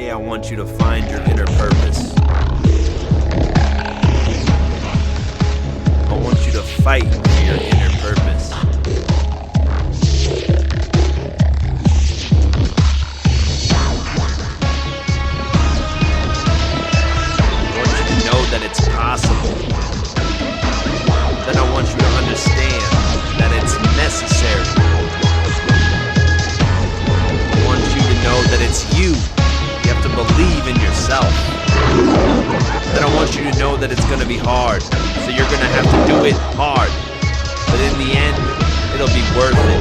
Today I want you to find your inner purpose. I want you to fight for your inner purpose. I want you to know that it's possible. Then I want you to understand that it's necessary. I want you to know that it's you. You have to believe in yourself. Then I want you to know that it's going to be hard. So you're going to have to do it hard. But in the end, it'll be worth it.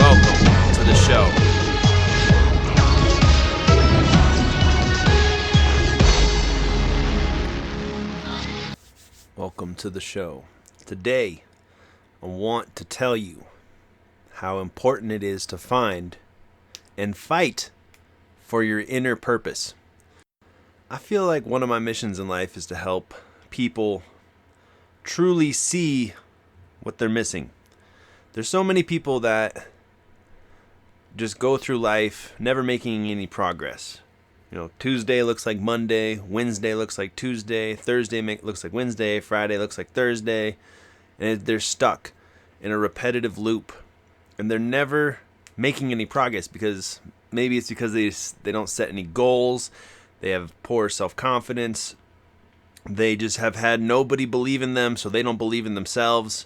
Welcome to the show. Welcome to the show. Today, I want to tell you how important it is to find and fight for your inner purpose. I feel like one of my missions in life is to help people truly see what they're missing. There's so many people that just go through life never making any progress. You know, Tuesday looks like Monday, Wednesday looks like Tuesday, Thursday looks like Wednesday, Friday looks like Thursday, and they're stuck in a repetitive loop, and they're never making any progress because maybe it's because they don't set any goals, they have poor self-confidence, they just have had nobody believe in them, so they don't believe in themselves.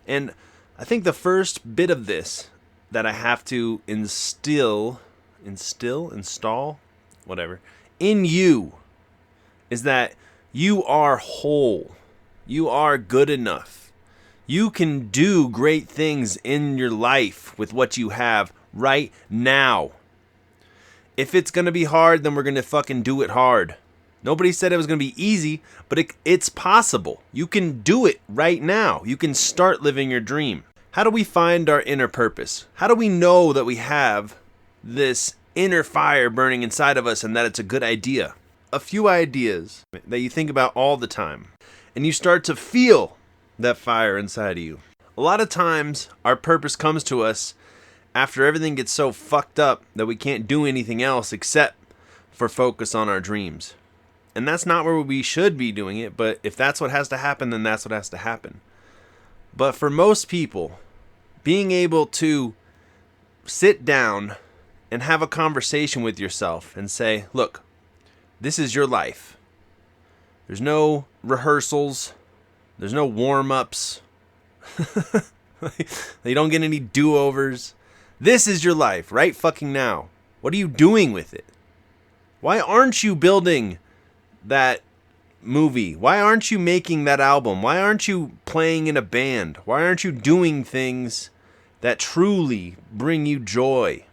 And I think the first bit of this that I have to install, whatever, in you is that you are whole. You are good enough. You can do great things in your life with what you have right now. If it's going to be hard, then we're going to fucking do it hard. Nobody said it was going to be easy, but it's possible. You can do it right now. You can start living your dream. How do we find our inner purpose? How do we know that we have this inner fire burning inside of us and that it's a good idea? A few ideas that you think about all the time, and you start to feel that fire inside of you. A lot of times our purpose comes to us after everything gets so fucked up that we can't do anything else except for focus on our dreams. And that's not where we should be doing it, but if that's what has to happen, then that's what has to happen. But for most people, being able to sit down and have a conversation with yourself and say, look, this is your life. There's no rehearsals. There's no warm-ups. You don't get any do-overs. This is your life right fucking now. What are you doing with it? Why aren't you building that movie? Why aren't you making that album? Why aren't you playing in a band? Why aren't you doing things that truly bring you joy?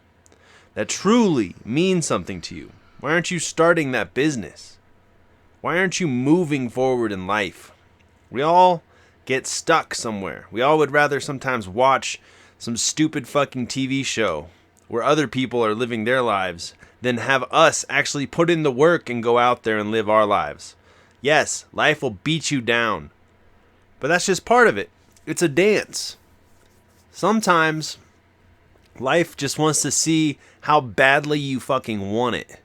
That truly mean something to you? Why aren't you starting that business? Why aren't you moving forward in life? We all get stuck somewhere. We all would rather sometimes watch some stupid fucking TV show where other people are living their lives than have us actually put in the work and go out there and live our lives. Yes, life will beat you down, but that's just part of it. It's a dance. Sometimes life just wants to see how badly you fucking want it.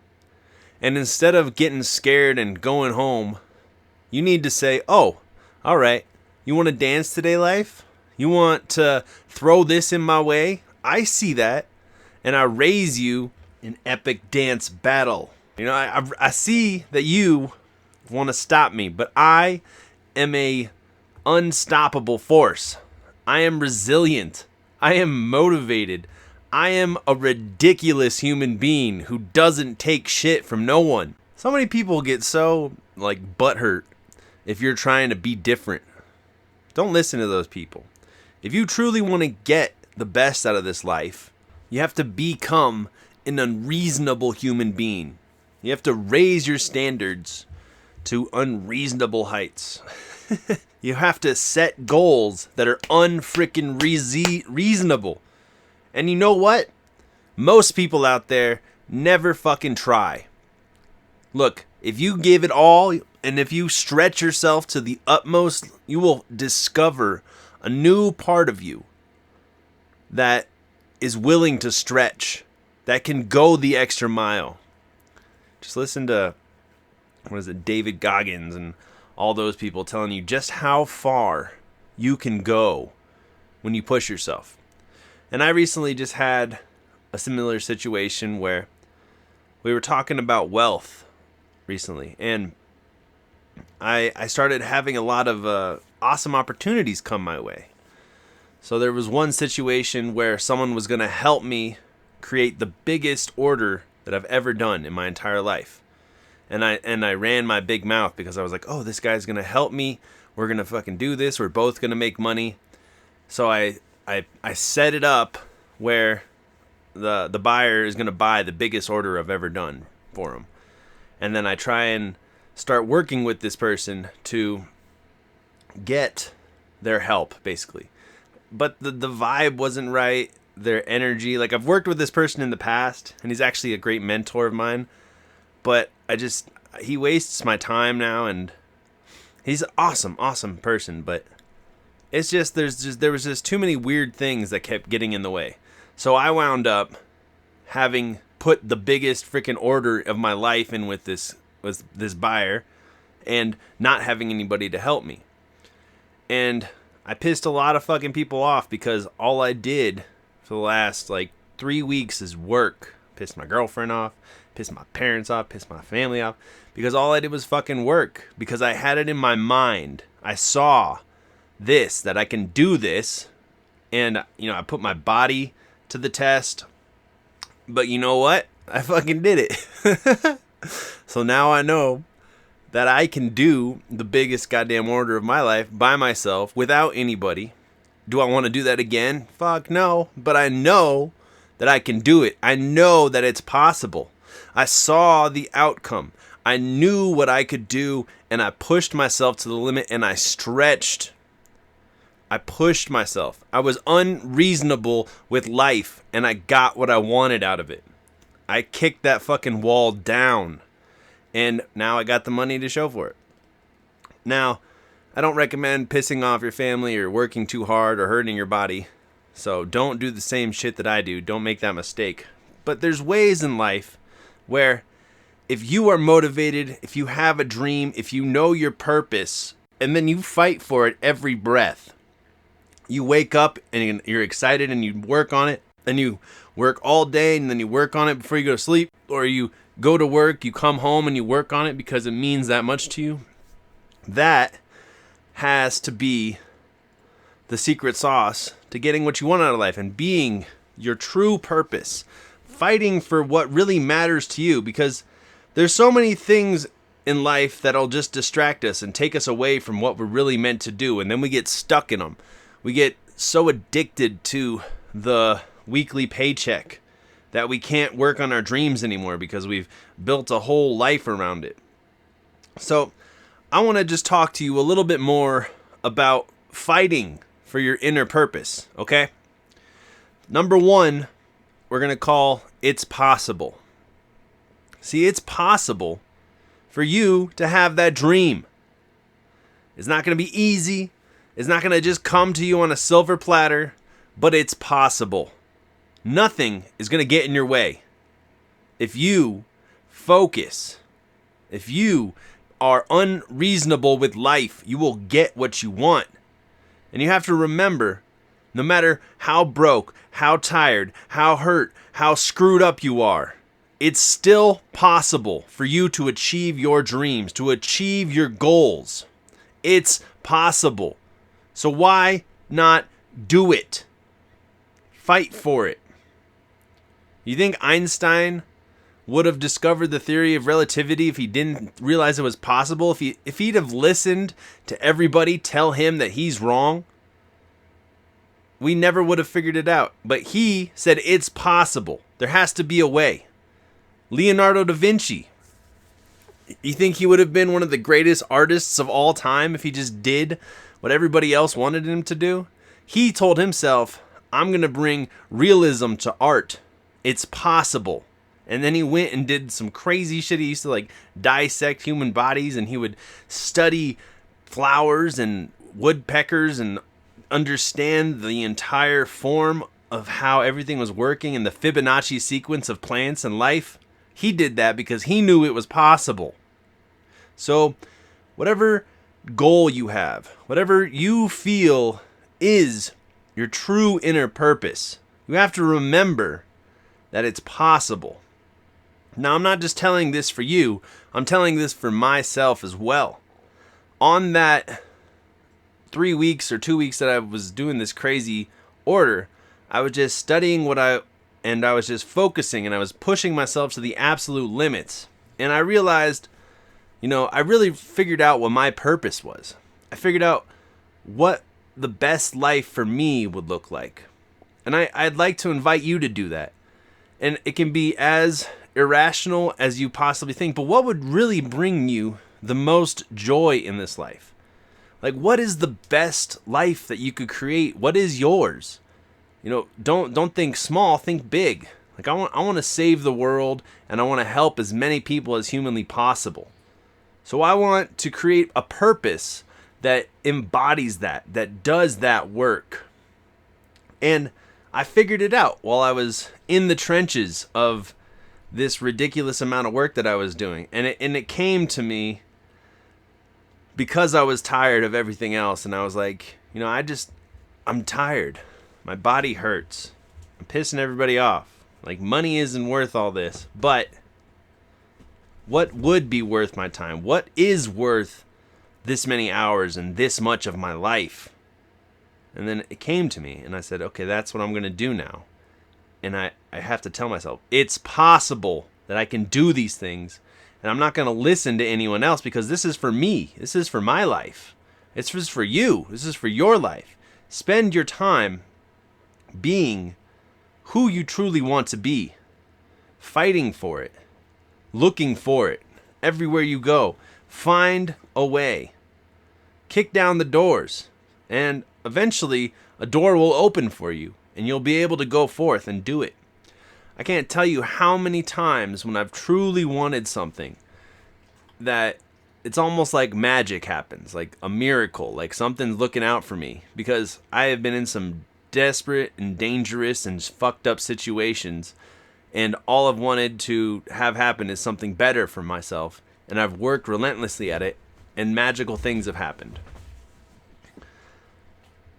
And instead of getting scared and going home, you need to say, oh, all right, you want to dance today, life? You want to throw this in my way? I see that. And I raise you an epic dance battle. You know, I see that you want to stop me, but I am a unstoppable force. I am resilient. I am motivated. I am a ridiculous human being who doesn't take shit from no one. So many people get so, butthurt if you're trying to be different. Don't listen to those people. If you truly want to get the best out of this life, you have to become an unreasonable human being. You have to raise your standards to unreasonable heights. You have to set goals that are unfrickin' reasonable. And you know what? Most people out there never fucking try. Look, if you give it all and if you stretch yourself to the utmost, you will discover a new part of you that is willing to stretch, that can go the extra mile. Just listen to, what is it, David Goggins and all those people telling you just how far you can go when you push yourself. And I recently just had a similar situation where we were talking about wealth recently, and I started having a lot of awesome opportunities come my way. So there was one situation where someone was going to help me create the biggest order that I've ever done in my entire life. And I ran my big mouth because I was like, oh, this guy's going to help me. We're going to fucking do this. We're both going to make money. So I set it up where the buyer is going to buy the biggest order I've ever done for him. And then I try and start working with this person to get their help, basically. But the vibe wasn't right, their energy. Like, I've worked with this person in the past, and he's actually a great mentor of mine. But he wastes my time now, and he's an awesome person. But it's just, there was just too many weird things that kept getting in the way. So I wound up having put the biggest freaking order of my life in with this buyer, and not having anybody to help me. And I pissed a lot of fucking people off because all I did for the last 3 weeks is work. Pissed my girlfriend off, pissed my parents off, pissed my family off, because all I did was fucking work. Because I had it in my mind. I saw that I can do this, and I put my body to the test. But you know what? I fucking did it. So now I know that I can do the biggest goddamn order of my life by myself without anybody. Do I want to do that again? Fuck no. But I know that I can do it. I know that it's possible. I saw the outcome. I knew what I could do, and I pushed myself to the limit, and I stretched. I pushed myself. I was unreasonable with life, and I got what I wanted out of it. I kicked that fucking wall down. And now I got the money to show for it. Now, I don't recommend pissing off your family or working too hard or hurting your body. So don't do the same shit that I do. Don't make that mistake. But there's ways in life where if you are motivated, if you have a dream, if you know your purpose, and then you fight for it every breath. You wake up and you're excited and you work on it. And you work all day and then you work on it before you go to sleep. Or you go to work, you come home and you work on it because it means that much to you. That has to be the secret sauce to getting what you want out of life and being your true purpose. Fighting for what really matters to you, because there's so many things in life that'll just distract us and take us away from what we're really meant to do, and then we get stuck in them. We get so addicted to the weekly paycheck that we can't work on our dreams anymore because we've built a whole life around it. So I want to just talk to you a little bit more about fighting for your inner purpose, okay? Number one, we're going to call it's possible. See, it's possible for you to have that dream. It's not going to be easy. It's not going to just come to you on a silver platter, but it's possible. Nothing is going to get in your way. If you focus, if you are unreasonable with life, you will get what you want. And you have to remember, no matter how broke, how tired, how hurt, how screwed up you are, it's still possible for you to achieve your dreams, to achieve your goals. It's possible. So why not do it? Fight for it. You think Einstein would have discovered the theory of relativity if he didn't realize it was possible? If he'd have listened to everybody tell him that he's wrong, we never would have figured it out. But he said it's possible. There has to be a way. Leonardo da Vinci. You think he would have been one of the greatest artists of all time if he just did what everybody else wanted him to do? He told himself, I'm going to bring realism to art. It's possible. And then he went and did some crazy shit. He used to dissect human bodies, and he would study flowers and woodpeckers and understand the entire form of how everything was working and the Fibonacci sequence of plants and life. He did that because he knew it was possible. So, whatever goal you have, whatever you feel is your true inner purpose, you have to remember that it's possible. Now, I'm not just telling this for you, I'm telling this for myself as well. On that 3 weeks or 2 weeks that I was doing this crazy order, I was just studying I was just focusing, and I was pushing myself to the absolute limits. And I realized, I really figured out what my purpose was. I figured out what the best life for me would look like. And I'd like to invite you to do that. And it can be as irrational as you possibly think, but what would really bring you the most joy in this life? Like, what is the best life that you could create? What is yours? Don't think small, think big. Like, I want to save the world, and I want to help as many people as humanly possible. So I want to create a purpose that embodies that does that work. And I figured it out while I was in the trenches of this ridiculous amount of work that I was doing. And it came to me because I was tired of everything else. And I was like, I'm tired. My body hurts. I'm pissing everybody off. Like, money isn't worth all this. But what would be worth my time? What is worth this many hours and this much of my life? And then it came to me, and I said, okay, that's what I'm going to do now. And I have to tell myself, it's possible that I can do these things, and I'm not going to listen to anyone else, because this is for me. This is for my life. It's just for you. This is for your life. Spend your time being who you truly want to be, fighting for it, looking for it, everywhere you go. Find a way. Kick down the doors, and eventually a door will open for you, and you'll be able to go forth and do it. I can't tell you how many times when I've truly wanted something that it's almost like magic happens, like a miracle, like something's looking out for me, because I have been in some desperate and dangerous and fucked up situations, and all I've wanted to have happen is something better for myself, and I've worked relentlessly at it, and magical things have happened.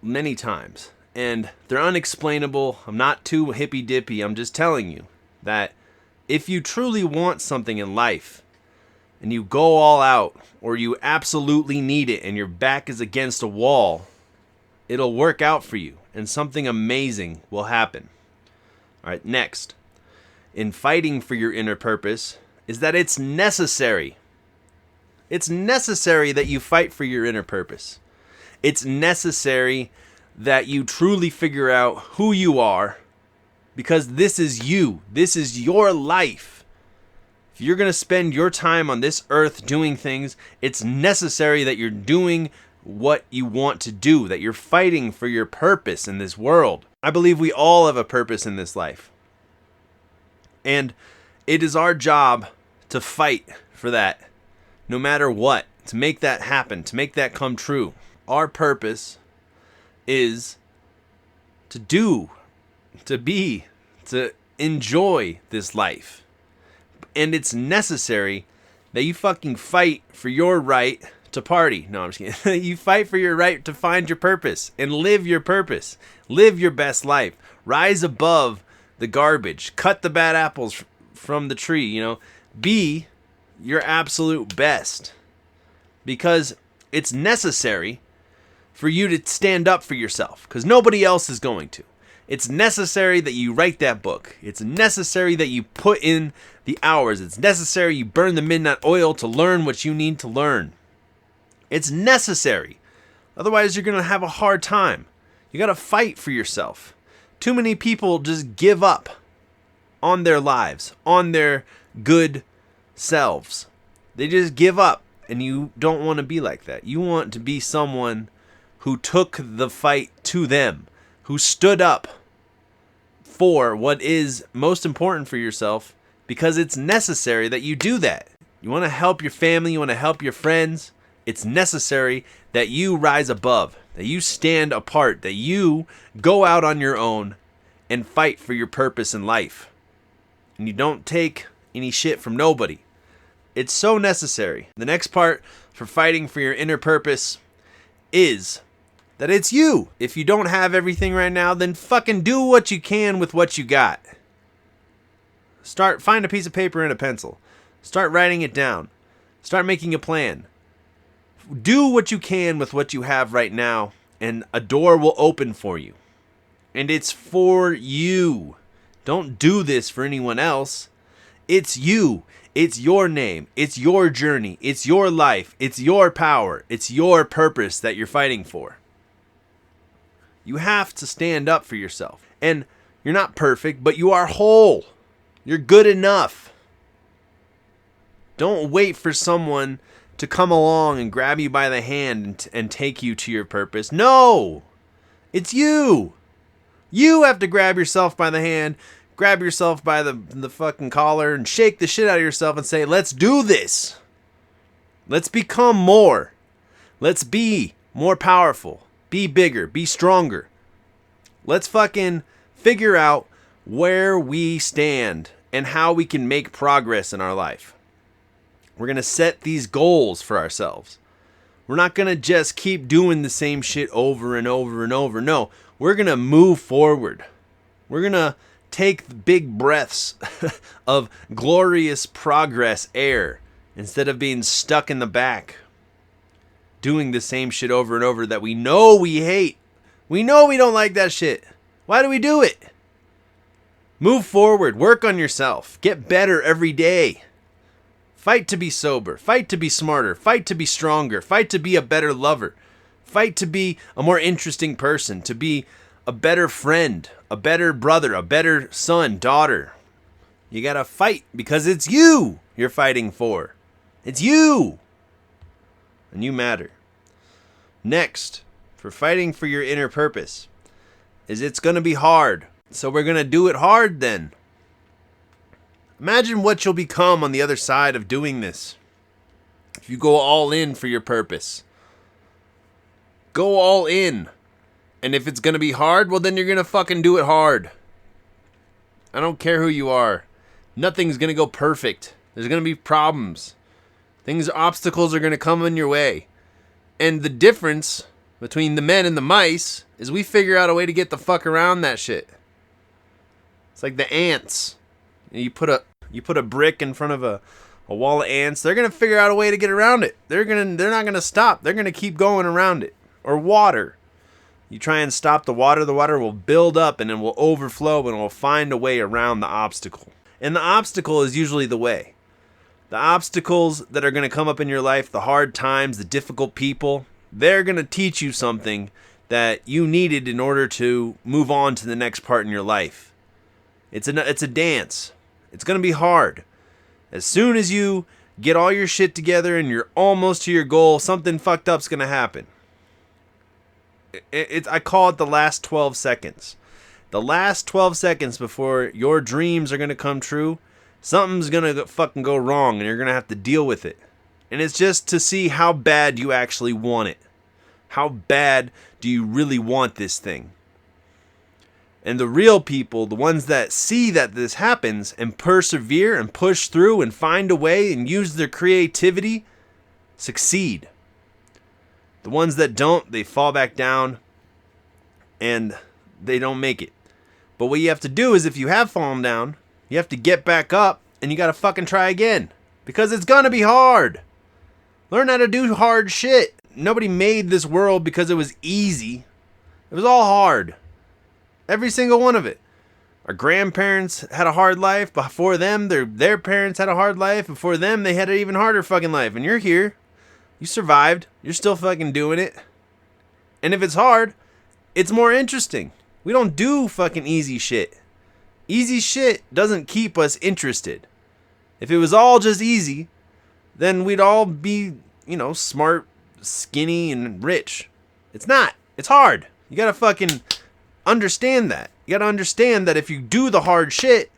Many times. And they're unexplainable. I'm not too hippy-dippy. I'm just telling you that if you truly want something in life, and you go all out, or you absolutely need it, and your back is against a wall, it'll work out for you, and something amazing will happen. All right, next. In fighting for your inner purpose is that it's necessary. It's necessary that you fight for your inner purpose. It's necessary that you truly figure out who you are, because this is you. This is your life. If you're going to spend your time on this earth doing things, it's necessary that you're doing what you want to do, that you're fighting for your purpose in this world. I believe we all have a purpose in this life. And it is our job to fight for that, no matter what, to make that happen, to make that come true. Our purpose is to do, to be, to enjoy this life. And it's necessary that you fucking fight for your right to party. No, I'm just kidding. You fight for your right to find your purpose and live your purpose. Live your best life. Rise above the garbage. Cut the bad apples from the tree, Be your absolute best. Because it's necessary for you to stand up for yourself, because nobody else is going to. It's necessary that you write that book. It's necessary that you put in the hours. It's necessary you burn the midnight oil to learn what you need to learn. It's necessary. Otherwise, you're going to have a hard time. You got to fight for yourself. Too many people just give up on their lives, on their good selves. They just give up, and you don't want to be like that. You want to be someone who took the fight to them, who stood up for what is most important for yourself, because it's necessary that you do that. You want to help your family, you want to help your friends. It's necessary that you rise above, that you stand apart, that you go out on your own and fight for your purpose in life. And you don't take any shit from nobody. It's so necessary. The next part for fighting for your inner purpose is that it's you. If you don't have everything right now, then fucking do what you can with what you got. Find a piece of paper and a pencil. Start writing it down. Start making a plan. Do what you can with what you have right now, and a door will open for you. And it's for you. Don't do this for anyone else. It's you. It's your name. It's your journey. It's your life. It's your power. It's your purpose that you're fighting for. You have to stand up for yourself. And you're not perfect, but you are whole. You're good enough. Don't wait for someone to come along and grab you by the hand and take you to your purpose. No! It's you! You have to grab yourself by the hand, grab yourself by the fucking collar, and shake the shit out of yourself and say, let's do this. Let's become more. Let's be more powerful. Be bigger. Be stronger. Let's fucking figure out where we stand and how we can make progress in our life. We're going to set these goals for ourselves. We're not going to just keep doing the same shit over and over and over. No, we're going to move forward. We're going to take big breaths of glorious progress air instead of being stuck in the back, doing the same shit over and over that we know we hate. We know we don't like that shit. Why do we do it? Move forward. Work on yourself. Get better every day. Fight to be sober. Fight to be smarter. Fight to be stronger. Fight to be a better lover. Fight to be a more interesting person. To be a better friend. A better brother. A better son, daughter. You gotta fight because it's you you're fighting for. It's you. And you matter. Next, for fighting for your inner purpose, is it's gonna be hard. So we're gonna do it hard then. Imagine what you'll become on the other side of doing this. If you go all in for your purpose. Go all in. And if it's going to be hard, well then you're going to fucking do it hard. I don't care who you are. Nothing's going to go perfect. There's going to be problems. Obstacles are going to come in your way. And the difference between the men and the mice is we figure out a way to get the fuck around that shit. It's like the ants. You put a brick in front of a wall of ants. They're gonna figure out a way to get around it. They're not gonna stop. They're gonna keep going around it. Or water. You try and stop the water will build up and it will overflow and it will find a way around the obstacle. And the obstacle is usually the way. The obstacles that are gonna come up in your life, the hard times, the difficult people, they're gonna teach you something that you needed in order to move on to the next part in your life. It's a dance. It's going to be hard. As soon as you get all your shit together and you're almost to your goal, something fucked up's going to happen. I call it the last 12 seconds. The last 12 seconds before your dreams are going to come true, something's going to fucking go wrong and you're going to have to deal with it. And it's just to see how bad you actually want it. How bad do you really want this thing? And the real people, the ones that see that this happens and persevere and push through and find a way and use their creativity, succeed. The ones that don't, they fall back down and they don't make it. But what you have to do is if you have fallen down, you have to get back up and you got to fucking try again. Because it's going to be hard. Learn how to do hard shit. Nobody made this world because it was easy. It was all hard. Every single one of it. Our grandparents had a hard life. Before them, their parents had a hard life. Before them, they had an even harder fucking life. And you're here. You survived. You're still fucking doing it. And if it's hard, it's more interesting. We don't do fucking easy shit. Easy shit doesn't keep us interested. If it was all just easy, then we'd all be, smart, skinny, and rich. It's not. It's hard. You gotta fucking understand that. You gotta understand that if you do the hard shit,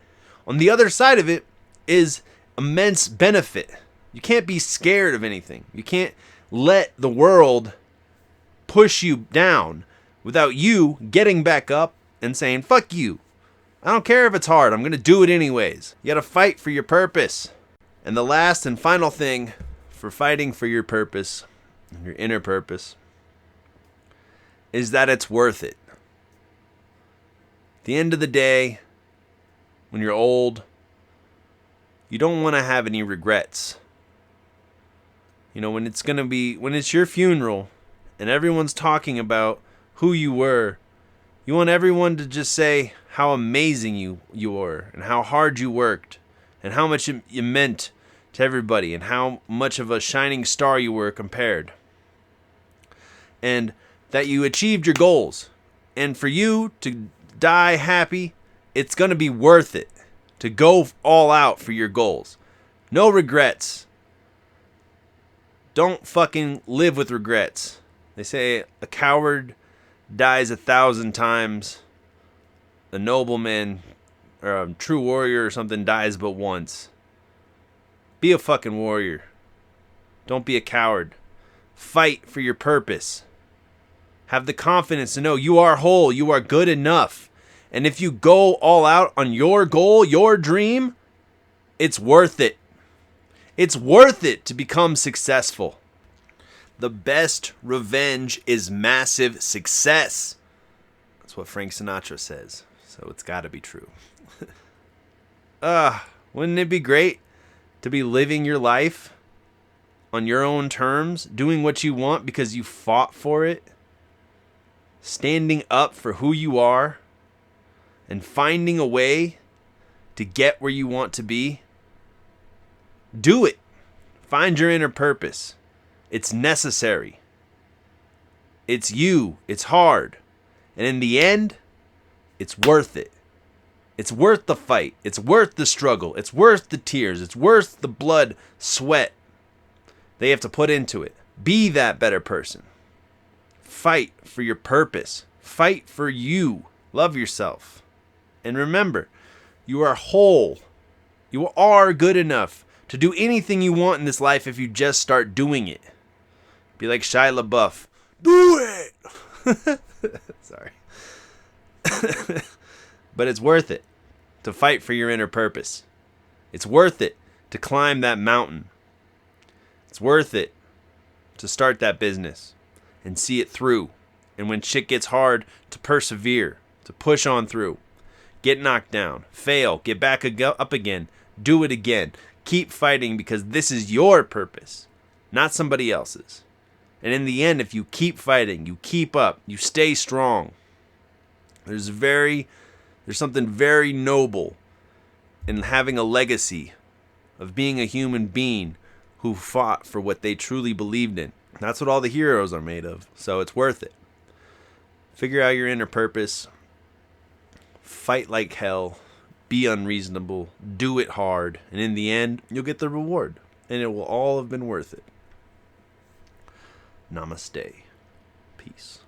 on the other side of it is immense benefit. You can't be scared of anything. You can't let the world push you down without you getting back up and saying, fuck you. I don't care if it's hard. I'm going to do it anyways. You got to fight for your purpose. And the last and final thing for fighting for your purpose, your inner purpose, is that it's worth it. At the end of the day, when you're old, you don't want to have any regrets. You know, when it's your funeral and everyone's talking about who you were, you want everyone to just say how amazing you were and how hard you worked and how much you meant to everybody and how much of a shining star you were compared. And that you achieved your goals. And for you to die happy, it's going to be worth it to go all out for your goals. No regrets. Don't fucking live with regrets. They say a coward dies 1,000 times. A nobleman or a true warrior or something dies but once. Be a fucking warrior. Don't be a coward. Fight for your purpose. Have the confidence to know you are whole, you are good enough. And if you go all out on your goal, your dream, it's worth it. It's worth it to become successful. The best revenge is massive success. That's what Frank Sinatra says. So it's got to be true. Wouldn't it be great to be living your life on your own terms, doing what you want because you fought for it, standing up for who you are, and finding a way to get where you want to be? Do it. Find your inner purpose. It's necessary. It's you. It's hard. And in the end, it's worth it. It's worth the fight. It's worth the struggle. It's worth the tears. It's worth the blood, sweat they have to put into it. Be that better person. Fight for your purpose. Fight for you. Love yourself. And remember, you are whole. You are good enough to do anything you want in this life if you just start doing it. Be like Shia LaBeouf. Do it! Sorry. But it's worth it to fight for your inner purpose. It's worth it to climb that mountain. It's worth it to start that business and see it through. And when shit gets hard, to persevere, to push on through. Get knocked down, fail, get back up again, do it again. Keep fighting because this is your purpose, not somebody else's. And in the end, if you keep fighting, you keep up, you stay strong, there's something very noble in having a legacy of being a human being who fought for what they truly believed in. That's what all the heroes are made of. So it's worth it. Figure out your inner purpose. Fight like hell. Be unreasonable. Do it hard. And in the end, you'll get the reward. And it will all have been worth it. Namaste. Peace.